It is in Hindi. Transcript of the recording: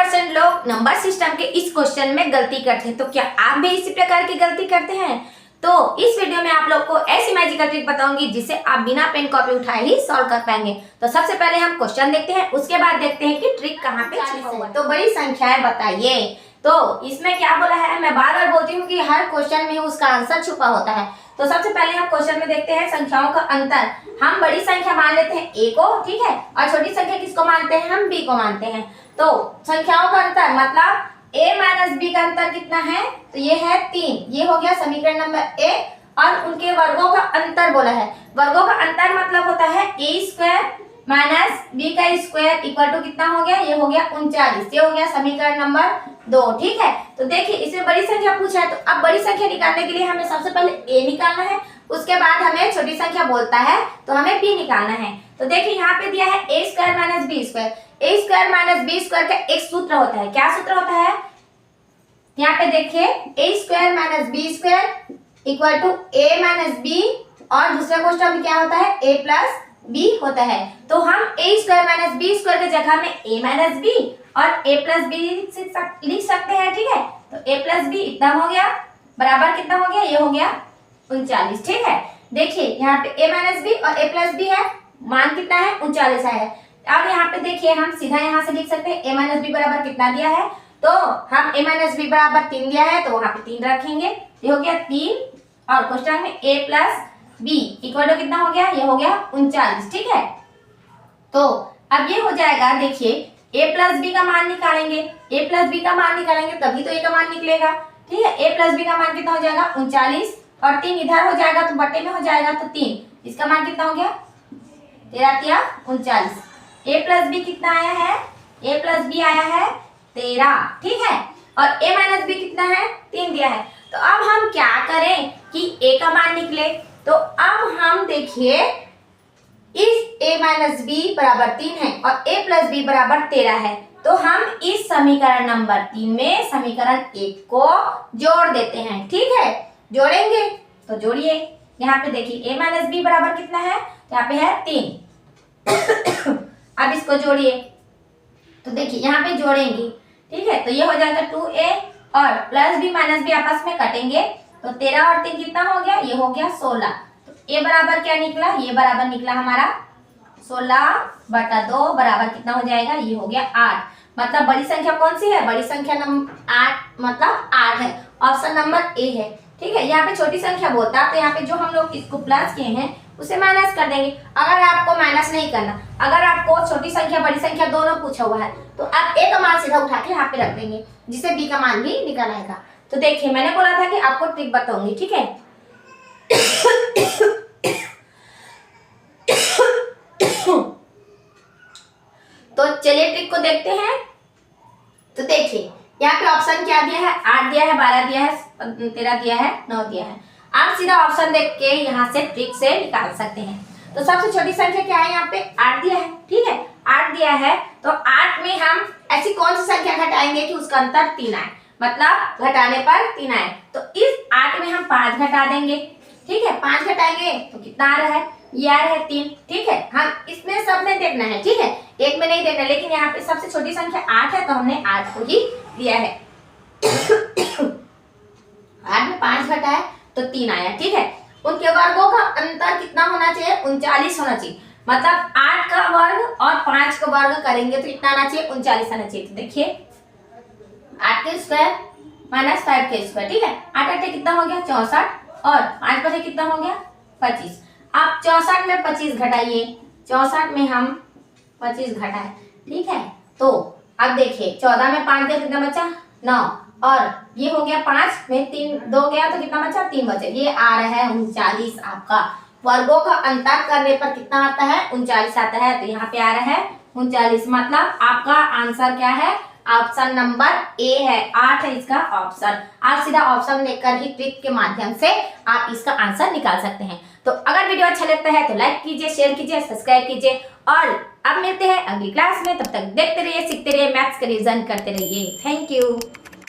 90% लोग नंबर सिस्टम के इस क्वेश्चन में गलती करते हैं। तो क्या आप भी इसी प्रकार की गलती करते हैं? तो इस वीडियो में आप लोग को ऐसी मैजिकल ट्रिक बताऊंगी जिसे आप बिना पेन कॉपी उठाए ही सॉल्व कर पाएंगे। तो सबसे पहले हम क्वेश्चन देखते हैं, उसके बाद देखते हैं कि ट्रिक कहाँ पे छिपा हुआ है। तो बड़ी संख्याएं बताइए। तो इसमें क्या बोला है, मैं बार बार बोलती हूँ कि हर क्वेश्चन में उसका आंसर छुपा होता है। तो सबसे पहले हम क्वेश्चन में देखते हैं संख्याओं का अंतर। हम बड़ी संख्या मान लेते हैं a को, ठीक है, और छोटी संख्या किसको मानते हैं, हम b को मानते हैं। तो संख्याओं का अंतर मतलब a माइनस b का अंतर कितना है, तो ये है 3। ये हो गया समीकरण नंबर 1। और उनके वर्गों का अंतर बोला है। वर्गों का अंतर मतलब होता है a स्क्वायर माइनस b का स्क्वायर इक्वल टू कितना हो गया, ये हो गया 39। ये हो गया समीकरण नंबर 2, ठीक है। तो देखिए इसमें बड़ी संख्या पूछा है, तो अब बड़ी संख्या निकालने के लिए हमें सबसे पहले a निकालना है, उसके बाद हमें छोटी संख्या बोलता है तो हमें b निकालना है। तो देखिए यहाँ पे दिया है a square minus b square. a square minus b square का एक सूत्र होता है। क्या सूत्र होता है, यहाँ पे देखिए a square minus b square equal to a minus b, और दूसरा क्वेश्चन में क्या होता है, a प्लस b होता है। तो हम a square minus b square की जगह में a माइनस b और a प्लस b लिख सकते हैं, ठीक है। तो a प्लस b इतना हो गया, बराबर कितना हो गया, ये हो गया 39, ठीक है। देखिए यहाँ पे a माइनस b और a प्लस b है, मान कितना है, 39 है। अब यहाँ पे देखिए हम सीधा यहाँ से लिख सकते हैं a माइनस b बराबर कितना दिया है, तो हम a माइनस b बराबर 3 दिया है, तो वहां पे 3 रखेंगे। ये हो गया 3, और क्वेश्चन में a plus b equal to कितना हो गया, ये हो गया 39, ठीक है। तो अब ये हो जाएगा, देखिए a प्लस b का मान निकालेंगे, a प्लस b का मान निकालेंगे तभी तो a का मान निकलेगा, ठीक है। a प्लस b का मान कितना हो जाएगा, 39, और 3 इधर हो जाएगा तो बट्टे में हो जाएगा, तो 3 इसका मान कितना हो गया, 13 39। a प्लस b कितना आया है, a प्लस b आया है 13, ठीक है। और a माइनस b कितना है, 3 दिया है। तो अब हम क्या करें कि a का मान निकले। तो अब हम देखिए इस a माइनस b बराबर 3 है और a प्लस b बराबर 13 है, तो हम इस समीकरण नंबर 3 में समीकरण 1 को जोड़ देते हैं, ठीक है। जोड़ेंगे तो जोड़िए, यहाँ पे देखिए a माइनस b बराबर कितना है, यहाँ पे है 3। अब इसको जोड़िए, तो देखिए यहाँ पे जोड़ेंगे, ठीक है। तो ये हो जाएगा 2a और प्लस b माइनस b आपस में कटेंगे, तो 13 और 3 कितना हो गया, ये हो गया 16। तो a बराबर क्या निकला, ये बराबर निकला हमारा 16/2 बराबर कितना हो जाएगा, ये हो गया 8। मतलब बड़ी संख्या कौन सी है, बड़ी संख्या नंबर 8, मतलब 8 है। ऑप्शन नंबर ए है, ठीक है। यहाँ पे छोटी संख्या बोलता है, तो यहाँ पे जो हम लोग इसको प्लस किए हैं उसे माइनस कर देंगे। अगर आपको माइनस नहीं करना, अगर आपको छोटी संख्या बड़ी संख्या दोनों पूछा हुआ है, तो आप ए का मान सीधा उठा के यहाँ पे रख देंगे, जिससे बी का मान भी निकल आएगा। तो देखिए मैंने बोला था कि आपको ट्रिक बताऊंगी, ठीक है। तो चलिए ट्रिक को देखते हैं। तो देखिए यहाँ पे ऑप्शन क्या दिया है, 8 दिया है, 12 दिया है, 13 दिया है, 9 दिया है। आप सीधा ऑप्शन देख के यहाँ से ट्रिक से निकाल सकते हैं। तो सबसे छोटी संख्या क्या है, यहाँ पे 8 दिया है, ठीक है। 8 दिया है, तो 8 में हम ऐसी कौन सी संख्या घटाएंगे कि उसका अंतर 3 आए, मतलब घटाने पर 3 आए। तो इस 8 में हम 5 घटा देंगे, ठीक है। 5 घटाएंगे तो कितना आ रहा है, ये आ रहा है 3, ठीक है। हम इसमें सब में देखना है, ठीक है, एक में नहीं देखना। लेकिन यहाँ पे सबसे छोटी संख्या 8 है, तो हमने 8 को ही दिया है। 8 में 5 घटाए तो 3 आया, ठीक है। उनके वर्गों का अंतर कितना होना चाहिए, 39 होना चाहिए। मतलब 8 का वर्ग और 5 का वर्ग करेंगे तो कितना आना चाहिए, 39 आना चाहिए। तो देखिए 8 के स्क्वायर माइनस 5 के स्क्वायर, ठीक है। 8 8 कितना हो गया, 64, और 5 बचे कितना हो गया, 25। आप 64 में 25 घटाइए, 64 में हम 25 घटाए, ठीक है। तो अब देखिए 14 में 5 गया, कितना बचा, 9, और ये हो गया 5 में 3 2 गया, तो कितना बचा, 3 बचे। ये आ रहा है 39। आपका वर्गों का अंतर करने पर कितना आता है, 39 आता है। तो यहाँ पे आ रहा है 39, मतलब आपका आंसर क्या है, ऑप्शन नंबर ए है, 8 है इसका ऑप्शन। आप सीधा ऑप्शन लेकर ही ट्रिक के माध्यम से आप इसका आंसर निकाल सकते हैं। तो अगर वीडियो अच्छा लगता है तो लाइक कीजिए, शेयर कीजिए, सब्सक्राइब कीजिए, और अब मिलते हैं अगली क्लास में। तब तक देखते रहिए, सीखते रहिए, मैथ्स का रिवीजन करते रहिए। Thank you.